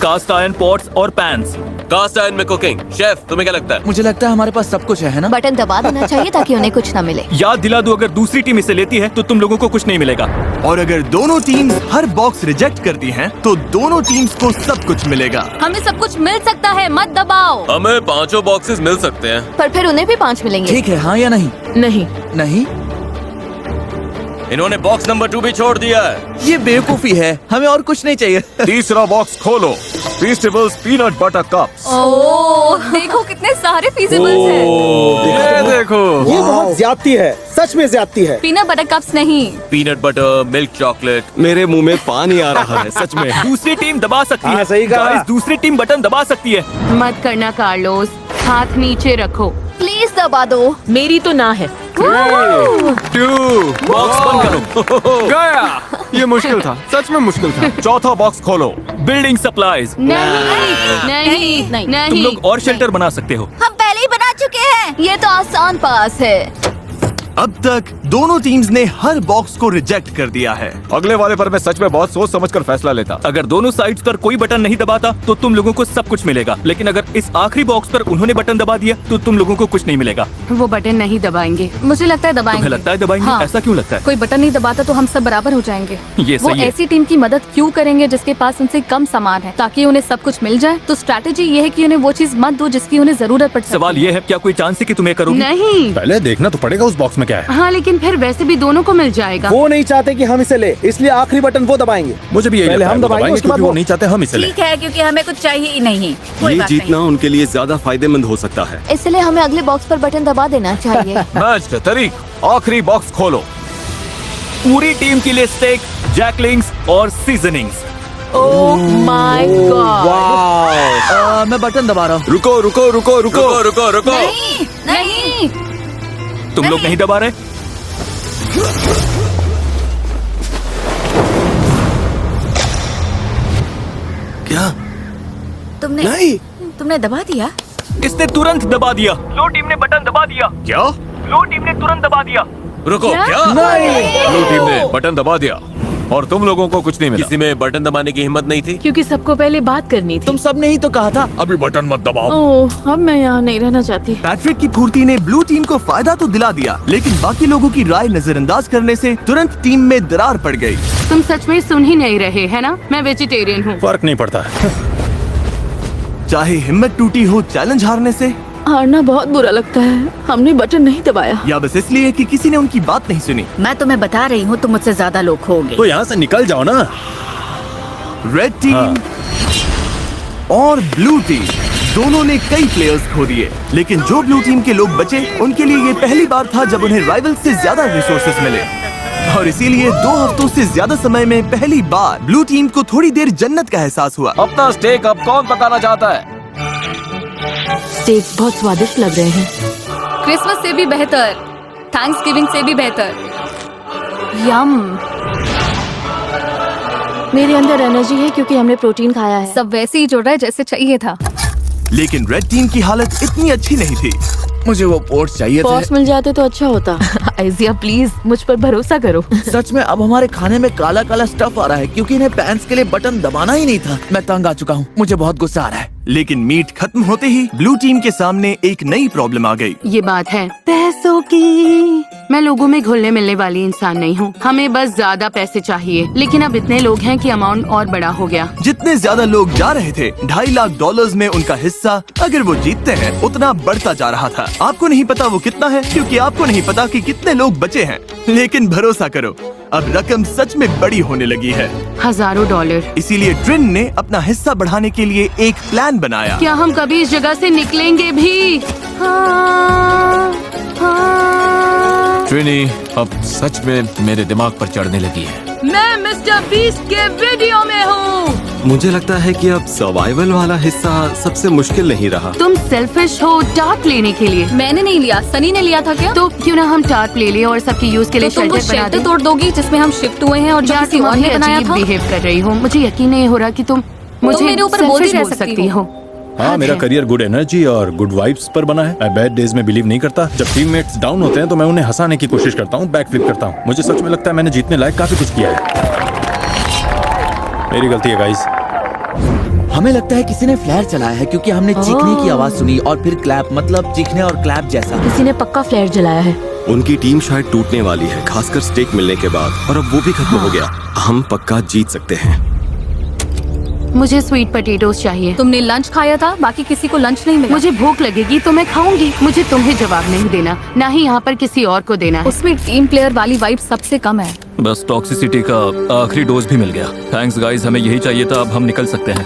कास्ट आयरन पॉट्स और पैन्स। कास्ट आयरन में कुकिंग। शेफ, तुम्हें क्या लगता है? मुझे लगता है हमारे पास सब कुछ है ना? बटन दबा देना चाहिए ताकि उन्हें कुछ न मिले। याद दिला दो, अगर दूसरी टीम इसे लेती है तो तुम लोगों को कुछ नहीं मिलेगा। और अगर दोनों टीम्स हर बॉक्स रिजेक्ट करती हैं, तो दोनों टीम्स को सब कुछ मिलेगा। हमें सब कुछ मिल सकता है, मत दबाओ। हमें 5 बॉक्सेस मिल सकते हैं। पर फिर उन्हें भी 5 मिलेंगे। ठीक है, हाँ या नहीं? नहीं। नहीं? इन्होंने बॉक्स नंबर 2 भी छोड़ दिया है। ये बेवकूफी है, हमें और कुछ नहीं चाहिए। तीसरा बॉक्स खोलो। फीस्टेबल्स पीनट बटर कप्स। ओह, देखो कितने सारे फीजिबल्स हैं। ये देखो, ये बहुत ज्यादती है, सच में ज्यादती है। पीनट बटर कप्स नहीं, पीनट बटर, मिल्क चॉकलेट। मेरे मुंह में पानी आ रहा है सच में। दूसरी टीम दबा सकती है। हाँ, सही कहा। गाइस, दूसरी टीम बटन दबा सकती है। मत करना कार्लोस, हाथ नीचे रखो। प्लीज दबा दो। मेरी तो ना है। 2 बॉक्स बंद करो। गया। ये मुश्किल था, सच में मुश्किल था। चौथा बॉक्स खोलो। Building supplies. नहीं, नहीं। तुम लोग और शेल्टर बना सकते हो। हम पहले ही बना चुके हैं। ये तो आसान पास है। अब तक दोनों टीम्स ने हर बॉक्स को रिजेक्ट कर दिया है। अगले वाले पर मैं सच में बहुत सोच समझकर फैसला लेता। अगर दोनों साइड्स पर कोई बटन नहीं दबाता तो तुम लोगों को सब कुछ मिलेगा, लेकिन अगर इस आखिरी बॉक्स पर उन्होंने बटन दबा दिया तो तुम लोगों को कुछ नहीं मिलेगा। वो बटन नहीं दबाएंगे। मुझे लगता है दबाएंगे। तुम्हें लगता है दबाएंगे? हाँ। ऐसा क्यों लगता है? कोई बटन नहीं दबाता तो हम सब बराबर हो जाएंगे। ये वो सही है। ऐसी टीम की मदद क्यों करेंगे जिसके पास उनसे कम सामान है, ताकि उन्हें सब कुछ मिल जाए। तो स्ट्रैटेजी ये है कि उन्हें वो चीज मत दो जिसकी उन्हें जरूरत पड़ सकती है। सवाल ये है, क्या कोई चांस है कि तुम्हें करोगे? नहीं। पहले देखना तो पड़ेगा उस बॉक्स में क्या है। हाँ, लेकिन फिर वैसे भी दोनों को मिल जाएगा। वो नहीं चाहते कि हम इसे ले, इसलिए आखिरी बटन वो दबाएंगे। मुझे भी यही पहले लगता है, हम वो दबाएंगे, उसके बाद क्योंकि वो वो। नहीं चाहते हम इसे लें। ठीक है, क्योंकि हमें कुछ चाहिए ही नहीं। कोई ये बात जीतना उनके लिए ज्यादा फायदेमंद हो सकता है। इसलिए हमें अगले बॉक्स पर बटन दबा देना चाहिए। मैच का तारीख, आखिरी बॉक्स खोलो। पूरी टीम के लिए स्टेक, जैकलिंग्स और सीजनिंग्स। Oh my God. मैं बटन दबा रहा हूँ। रुको रुको रुको रुको रुको रुको रुको। नहीं, तुम लोग नहीं दबा रहे? क्या? तुमने नहीं। तुमने दबा दिया? इसने तुरंत दबा दिया। लो टीम ने बटन दबा दिया। क्या? लो टीम ने तुरंत दबा दिया। रुको, क्या? ब्लू टीम ने बटन दबा दिया और तुम लोगों को कुछ नहीं मिला। किसी में बटन दबाने की हिम्मत नहीं थी? क्योंकि सबको पहले बात करनी थी। तुम सब ने ही तो कहा था। अभी बटन मत दबाओ। ओह, अब मैं यहाँ नहीं रहना चाहती। पैट्रिक की फुर्ती ने ब्लू टीम को फायदा तो दिला दिया, लेकिन बाकी लोगों की राय नजरअंदाज करने से तुरंत टीम में दरार पड़ गई। तुम सच में सुन ही नहीं रहे है ना? मैं वेजिटेरियन हूँ। फर्क नहीं पड़ता है। चाहे हिम्मत टूटी हो चैलेंज हारने से, हारना बहुत बुरा लगता है। हमने बटन नहीं दबाया। या बस इसलिए कि किसी ने उनकी बात नहीं सुनी। मैं तुम्हें बता रही हूँ, तुम मुझसे ज्यादा लोग खोगे। तो यहाँ से निकल जाओ ना। रेड टीम और ब्लू टीम दोनों ने कई प्लेयर्स खो दिए, लेकिन जो ब्लू टीम के लोग बचे उनके लिए ये पहली बार था जब उन्हें राइवल से ज्यादा रिसोर्सेस मिले, और इसीलिए 2 हफ्तों से ज्यादा समय में पहली बार ब्लू टीम को थोड़ी देर जन्नत का एहसास हुआ। अपना स्टेक अब कौन पकाना चाहता है? स्टेक बहुत स्वादिष्ट लग रहे हैं। क्रिसमस से भी बेहतर, थैंक्सगिविंग से भी बेहतर। यम। मेरे अंदर एनर्जी है क्योंकि हमने प्रोटीन खाया है। सब वैसे ही जुड़ रहा है जैसे चाहिए था। लेकिन रेड टीम की हालत इतनी अच्छी नहीं थी। मुझे वो पोर्ट्स चाहिए पॉट्स थे। मिल जाते तो अच्छा होता। आइजिया प्लीज मुझ पर भरोसा करो। सच में अब हमारे खाने में काला काला स्टफ आ रहा है क्योंकि इन्हें पैंट्स के लिए बटन दबाना ही नहीं था। मैं तंग आ चुका हूँ, मुझे बहुत गुस्सा आ रहा है। लेकिन मीट खत्म होते ही ब्लू टीम के सामने एक नई प्रॉब्लम आ गई। ये बात है पैसों की। मैं लोगों में घुलने मिलने वाली इंसान नहीं हूँ। हमें बस ज्यादा पैसे चाहिए, लेकिन अब इतने लोग हैं कि अमाउंट और बड़ा हो गया। जितने ज्यादा लोग जा रहे थे, $2.5 लाख में उनका हिस्सा अगर वो जीतते हैं उतना बढ़ता जा रहा था। आपको नहीं पता वो कितना है, क्योंकि आपको नहीं पता कि कितने लोग बचे हैं। लेकिन भरोसा करो, अब रकम सच में बड़ी होने लगी है, हजारों डॉलर। इसीलिए ट्रिन ने अपना हिस्सा बढ़ाने के लिए एक प्लान बनाया। क्या हम कभी इस जगह से निकलेंगे भी? हाँ, हाँ। ट्रिनी अब सच में मेरे दिमाग पर चढ़ने लगी है। मैं मिस्टर बीस्ट के वीडियो में हूँ। मुझे लगता है कि अब सर्वाइवल वाला हिस्सा सबसे मुश्किल नहीं रहा। तुम सेल्फिश हो टार्प लेने के लिए। मैंने नहीं लिया, सनी ने लिया था। क्या? तो क्यों ना हम टार्प ले लें और सबके यूज के लिए तो तुम वो शेल्टर बना शेल्टर दें? तोड़ दोगी जिसमें हम शिफ्ट हुए हैं और जो किसी और ने बनाया था? बिहेव कर रही हो, मुझे यकीन नहीं हो रहा कि तुम मुझे मेरे ऊपर बोलती selfish रह बोल सकती हो। हाँ, मेरा करियर गुड एनर्जी और गुड वाइब्स पर बना है। मैं बैड डेज में बिलीव नहीं करता। जब टीममेट्स डाउन होते हैं तो मैं उन्हें हंसाने की कोशिश करता हूँ, बैक फ्लिप करता हूँ। मुझे सच में लगता है मैंने जीतने लायक काफी कुछ किया है। मेरी गलती है गाइस। हमें लगता है किसी ने फ्लेयर चलाया है क्योंकि हमने चीखने की आवाज सुनी और फिर क्लैप, मतलब चीखने और क्लैप जैसा। किसी ने पक्का फ्लेयर जलाया है। उनकी टीम शायद टूटने वाली है, खासकर स्टेक मिलने के बाद, और अब वो भी खत्म हो गया। हम पक्का जीत सकते हैं। मुझे स्वीट पोटैटोस चाहिए। तुमने लंच खाया था, बाकी किसी को लंच नहीं मिला। मुझे भूख लगेगी तो मैं खाऊंगी। मुझे तुम्हें जवाब नहीं देना, ना ही यहाँ पर किसी और को देना है। उसमें टीम प्लेयर वाली वाइब सबसे कम है। बस टॉक्सिसिटी का आखिरी डोज भी मिल गया। थैंक्स गाइस, हमें यही चाहिए था। अब हम निकल सकते हैं।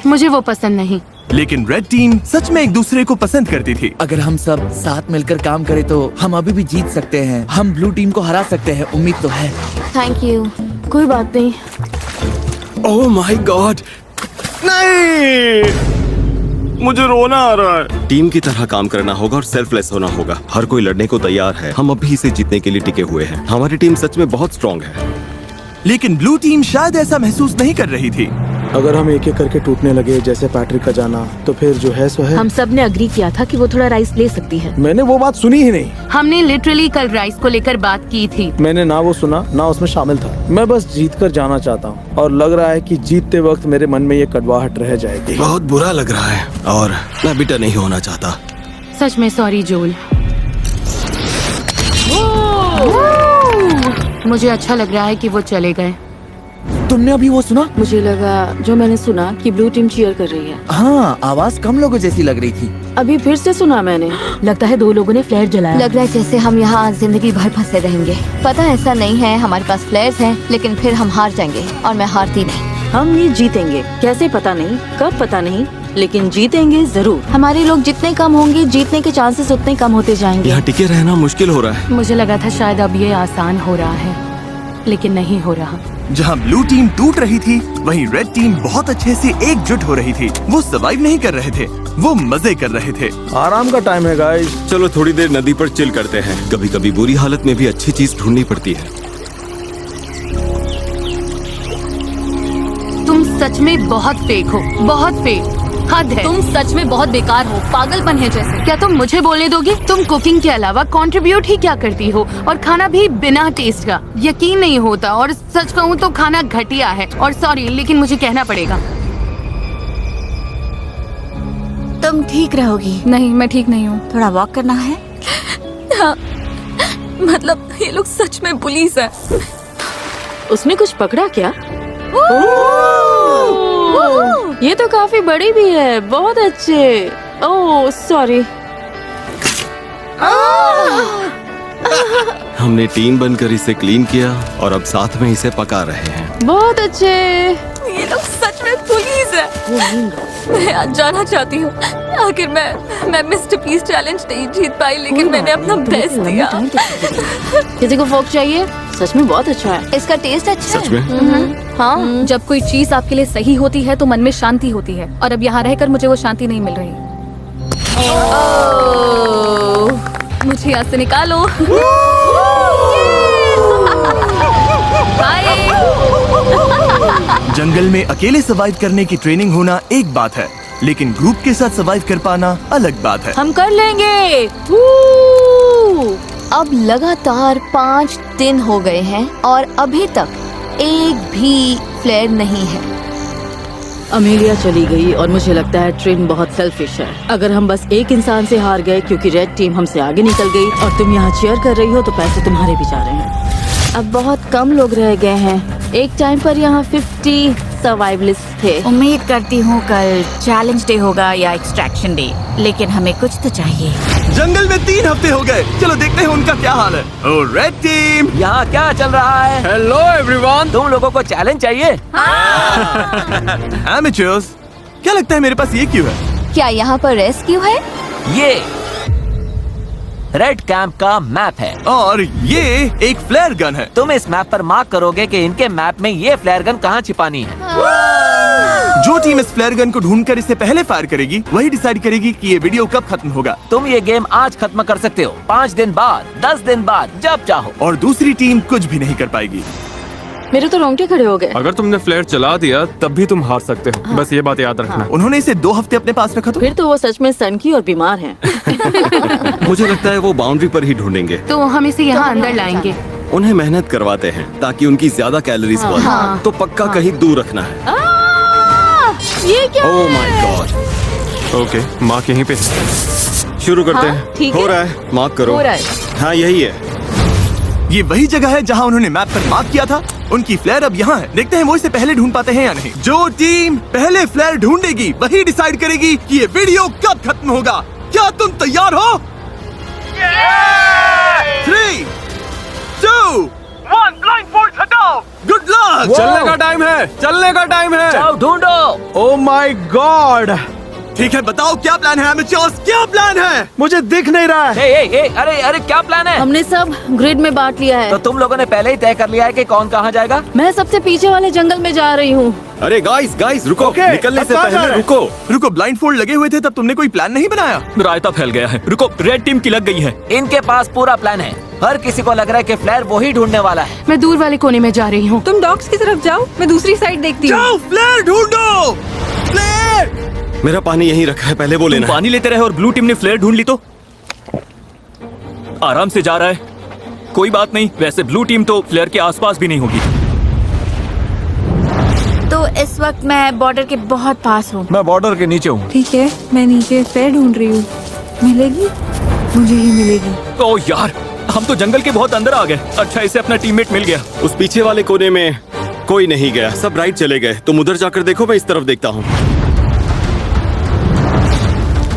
मुझे वो पसंद नहीं। लेकिन रेड टीम सच में एक दूसरे को पसंद करती थी। अगर हम सब साथ मिलकर काम करें तो हम अभी भी जीत सकते हैं। हम ब्लू टीम को हरा सकते हैं, उम्मीद तो है। Thank you. कोई बात नहीं। ओह माय गॉड, नहीं, मुझे रोना आ रहा है। टीम की तरह काम करना होगा और सेल्फलेस होना होगा। हर कोई लड़ने को तैयार है। हम अभी इसे जीतने के लिए टिके हुए हैं। हमारी टीम सच में बहुत स्ट्रांग है। लेकिन ब्लू टीम शायद ऐसा महसूस नहीं कर रही थी। अगर हम एक एक करके टूटने लगे जैसे पैट्रिक का जाना, तो फिर जो है सो है। हम सब ने अग्री किया था कि वो थोड़ा राइस ले सकती है। मैंने वो बात सुनी ही नहीं। हमने लिटरली कल राइस को लेकर बात की थी। मैंने ना वो सुना ना उसमें शामिल था। मैं बस जीत कर जाना चाहता हूँ और लग रहा है कि जीतते वक्त मेरे मन में ये कड़वाहट रह जाएगी। बहुत बुरा लग रहा है और मैं बिटर नहीं होना चाहता। सच में सॉरी जोल। मुझे अच्छा लग रहा है कि वो चले गए। तुमने अभी वो सुना? मुझे लगा जो मैंने सुना कि ब्लू टीम चीयर कर रही है। हाँ, आवाज कम लोगों जैसी लग रही थी। अभी फिर से सुना मैंने। लगता है 2 लोगों ने फ्लेयर जलाया। लग रहा है जैसे हम यहाँ जिंदगी भर फंसे रहेंगे। पता ऐसा नहीं है, हमारे पास फ्लेयर्स हैं, लेकिन फिर हम हार जाएंगे और मैं हारती नहीं। हम ये जीतेंगे, कैसे पता नहीं, कब पता नहीं, लेकिन जीतेंगे जरूर। हमारे लोग जितने कम होंगे, जीतने के चांसेस उतने कम होते जाएंगे। यहाँ टिके रहना मुश्किल हो रहा है। मुझे लगा था शायद अब ये आसान हो रहा है। लेकिन नहीं हो रहा। जहां ब्लू टीम टूट रही थी, वहीं रेड टीम बहुत अच्छे से एकजुट हो रही थी। वो सर्वाइव नहीं कर रहे थे, वो मजे कर रहे थे। आराम का टाइम है गाइस। चलो थोड़ी देर नदी पर चिल करते हैं। कभी कभी बुरी हालत में भी अच्छी चीज ढूंढनी पड़ती है। तुम सच में बहुत फेक हो, बहुत फेक। हद है। तुम सच में बहुत बेकार हो, पागलपन है जैसे। क्या तुम मुझे बोलने दोगे? तुम कुकिंग के अलावा कंट्रीब्यूट ही क्या करती हो, और खाना भी बिना टेस्ट का। यकीन नहीं होता, और सच कहूँ तो खाना घटिया है। और सॉरी, लेकिन मुझे कहना पड़ेगा। तुम ठीक रहोगी? नहीं, मैं ठीक नहीं हूँ। थोड़ा वॉक करना है? हाँ, मतलब ये लोग सच में पुलिस है। उसने कुछ पकड़ा क्या? ये तो काफी बड़ी भी है। बहुत अच्छे। Oh sorry. हमने टीम बनकर इसे क्लीन किया और अब साथ में इसे पका रहे हैं। बहुत अच्छे। ये लोग सच में पुलिस है। मैं आज जाना चाहती हूँ। आखिर मैं मिस्टर पीस चैलेंज नहीं जीत पाई, लेकिन मैंने अपना बेस्ट दिया। किसी को फोक चाहिए? सच में बहुत अच्छा है। इसका टेस्ट अच्छा सच है। में? हाँ, जब कोई चीज आपके लिए सही होती है तो मन में शांति होती है, और अब यहाँ रहकर मुझे वो शांति नहीं मिल रही। मुझे यहाँ से निकालो। जंगल में अकेले सर्वाइव करने की ट्रेनिंग होना एक बात है, लेकिन ग्रुप के साथ सर्वाइव कर पाना अलग बात है। हम कर लेंगे। अब लगातार 5 दिन हो गए हैं और अभी तक एक भी फ्लेयर नहीं है। अमेलिया चली गई और मुझे लगता है ट्रेन बहुत सेल्फिश है। अगर हम बस एक इंसान से हार गए क्योंकि रेड टीम हमसे आगे निकल गई और तुम यहाँ चीयर कर रही हो, तो पैसे तुम्हारे भी जा रहे हैं। अब बहुत कम लोग रह गए हैं। एक टाइम पर यहाँ 50 सर्वाइवलिस्ट थे। उम्मीद करती हूँ कल चैलेंज डे होगा या एक्सट्रैक्शन डे, लेकिन हमें कुछ तो चाहिए। जंगल में 3 हफ्ते हो गए। चलो देखते हैं उनका क्या हाल है। ओ रेड टीम, यहाँ क्या चल रहा है? Hello everyone. तुम लोगों को चैलेंज चाहिए? एमेचर्स, क्या लगता है मेरे पास ये क्यों है? क्या यहाँ पर रेस्क्यू है? ये रेड कैंप का मैप है और ये एक फ्लेयर गन है। तुम इस मैप पर मार्क करोगे कि इनके मैप में ये फ्लेयर गन कहाँ छिपानी है। जो टीम इस फ्लेयर गन को ढूंढकर इसे पहले फायर करेगी, वही डिसाइड करेगी कि ये वीडियो कब खत्म होगा। तुम ये गेम आज खत्म कर सकते हो, 5 दिन बाद, 10 दिन बाद, जब चाहो। और दूसरी टीम कुछ भी नहीं कर पाएगी। मेरे तो रोंगटे खड़े हो गए। अगर तुमने फ्लेयर चला दिया तब भी तुम हार सकते हो। हाँ। बस ये बात याद रखना। उन्होंने इसे 2 हफ्ते अपने पास रखा। फिर तो वो सच में सनकी और बीमार हैं। मुझे लगता है वो बाउंड्री पर ही ढूंढेंगे। तो हम इसे यहाँ अंदर लाएंगे। उन्हें मेहनत करवाते हैं ताकि उनकी ज्यादा कैलोरीज बढ़े। तो पक्का कहीं दूर रखना है। ये क्या oh my God. Okay, mark यहीं पे। शुरू करते हैं। हो रहा है, मार्क करो। हो रहा है। हाँ यही है। ये वही जगह है जहाँ उन्होंने मैप पर मार्क किया था। उनकी फ्लेयर अब यहाँ है। देखते हैं वो इसे पहले ढूंढ पाते हैं या नहीं। जो टीम पहले फ्लेयर ढूंढेगी वही डिसाइड करेगी कि ये वीडियो कब खत्म होगा। क्या तुम तैयार हो? 3, 2, 1, ब्लाइंड फोर्स हटाओ। Good luck. चलने का टाइम है, चलने का टाइम है। जाओ ढूंढो। Oh my God. ठीक है, बताओ क्या प्लान है एमेचर्स, क्या प्लान है? मुझे दिख नहीं रहा है। अरे क्या प्लान है? हमने सब ग्रिड में बांट लिया है। तो तुम लोगों ने पहले ही तय कर लिया है कि कौन कहाँ जाएगा? मैं सबसे पीछे वाले जंगल में जा रही हूँ। अरे गाइस रुको। निकलने से पहले रुको। ब्लाइंड फोल्ड लगे हुए थे तब तुमने कोई प्लान नहीं बनाया? रायता फैल गया है। रुको, रेड टीम की लग गई है। इनके पास पूरा प्लान है। हर किसी को लग रहा है कि फ्लेयर वही ढूंढने वाला है। मैं दूर वाले कोने में जा रही हूँ। तुम डॉग्स की तरफ जाओ, मैं दूसरी साइड देखती हूँ। जाओ, फ्लेयर ढूंढो। फ्लेयर। मेरा पानी यहीं रखा है, पहले वो लेना। पानी लेते रहे और ब्लू टीम ने फ्लेयर ढूंढ ली तो आराम से जा रहा है। कोई बात नहीं, वैसे ब्लू टीम तो फ्लेयर के आसपास भी नहीं होगी। तो इस वक्त मैं बॉर्डर के बहुत पास हूँ। मैं बॉर्डर के नीचे हूँ। ठीक है, मैं नीचे फ्लेयर ढूंढ रही हूँ। मिलेगी? मुझे ही मिलेगी। ओह यार, हम तो जंगल के बहुत अंदर आ गए। अच्छा, इसे अपना टीममेट मिल गया। उस पीछे वाले कोने में कोई नहीं गया, सब राइट चले गए। तुम उधर जाकर देखो, मैं इस तरफ देखता हूँ।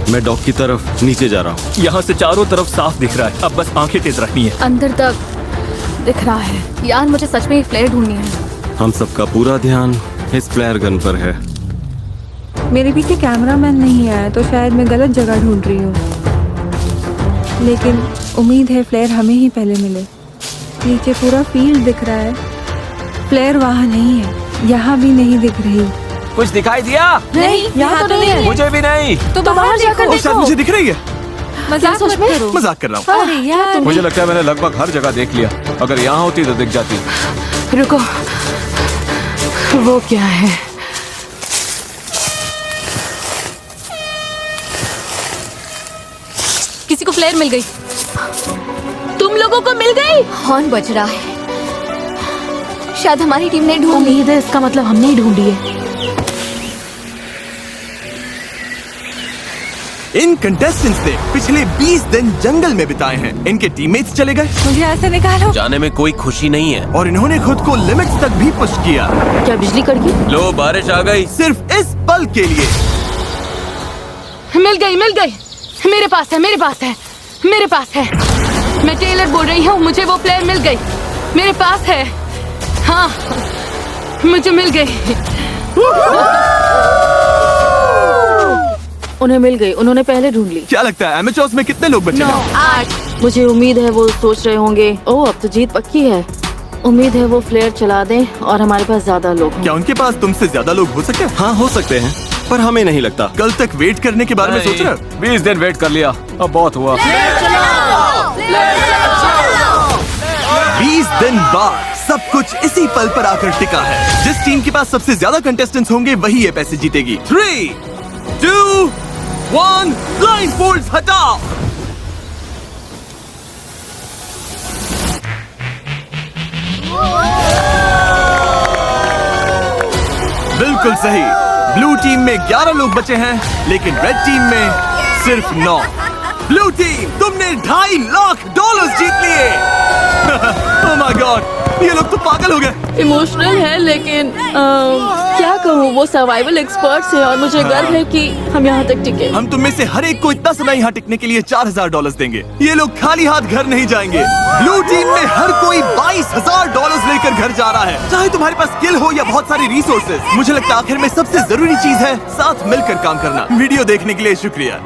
मैं डॉग की तरफ नीचे जा रहा हूँ। यहाँ से चारों तरफ साफ दिख रहा है। अब बस आंखें तेज रखनी है। अंदर तक दिख रहा है। यार मुझे सच में ये फ्लेयर ढूंढनी है। हम सबका पूरा ध्यान इस फ्लेयर गन पर है। मेरे पीछे कैमरामैन नहीं आया तो शायद मैं गलत जगह ढूंढ रही हूँ, लेकिन उम्मीद है फ्लेयर हमें ही पहले मिले। नीचे पूरा फील्ड दिख रहा है, फ्लेयर वहाँ नहीं है, यहाँ भी नहीं दिख रही। कुछ दिखाई दिया? नहीं, यहाँ तो नहीं है। मुझे भी नहीं। तो बाहर जाकर ओ, शायद मुझे दिख रही है। मजाक मत करो। मजाक कर रहा हूँ। अरे यार, मुझे लगता है मैंने लगभग हर जगह देख लिया। अगर यहाँ होती तो दिख जाती। रुको, वो क्या है? किसी को फ्लेयर मिल गई। तुम लोगों को मिल गई? हॉर्न बज रहा है। शायद हमारी टीम ने ढूंढ ली। उम्मीद है इसका मतलब हमने ही ढूंढी है। इन कंटेस्टेंट्स ने पिछले 20 दिन जंगल में बिताए हैं। इनके टीममेट्स चले गए। मुझे ऐसे निकालो। जाने में कोई खुशी नहीं है। और इन्होंने खुद को लिमिट्स तक भी पुश किया। क्या बिजली कड़की? लो बारिश आ गई। सिर्फ इस पल के लिए। मिल गई, मिल गई। मेरे पास है, मेरे पास है, मेरे पास है। मैं टेलर बोल रही हूँ, मुझे वो प्लेयर मिल गई। मेरे पास है। हाँ, मुझे मिल गई। उन्हें मिल गई, उन्होंने पहले ढूंढ ली। क्या लगता है एमेचर्स में कितने लोग बचे हैं? 8। मुझे उम्मीद है वो सोच रहे होंगे, ओह अब तो जीत पक्की है। उम्मीद है वो फ्लेयर चला दें और हमारे पास ज्यादा लोग। क्या उनके पास तुमसे ज्यादा लोग हो सकते हैं? हाँ हो सकते हैं, पर हमें नहीं लगता। कल तक वेट करने के बारे में सोच रहे हो? 20 दिन वेट कर लिया, अब बहुत हुआ। 20 दिन बाद सब कुछ इसी पल पर आकर टिका है। जिस टीम के पास सबसे ज्यादा कंटेस्टेंट्स होंगे वही ये पैसे जीतेगी। 3, 2, 1, ब्लाइंडफोल्ड्स हटाओ। बिल्कुल सही। ब्लू टीम में 11 लोग बचे हैं, लेकिन रेड टीम में सिर्फ 9। ब्लू टीम, तुमने $2.5 लाख जीत लिए। ओह माय गॉड, ये लोग तो पागल हो गए। इमोशनल है, लेकिन क्या कहूँ, वो सर्वाइवल एक्सपर्ट्स हैं और मुझे गर्व है कि हम यहाँ तक टिके। हम तुम में से हर एक को इतना समय यहाँ टिकने के लिए $4,000 देंगे। ये लोग खाली हाथ घर नहीं जाएंगे। ब्लू टीम में हर कोई $22,000 लेकर घर जा रहा है, चाहे तुम्हारे पास स्किल हो या बहुत सारी रिसोर्सेज। मुझे लगता है आखिर में सबसे जरूरी चीज है साथ मिलकर काम करना। वीडियो देखने के लिए शुक्रिया।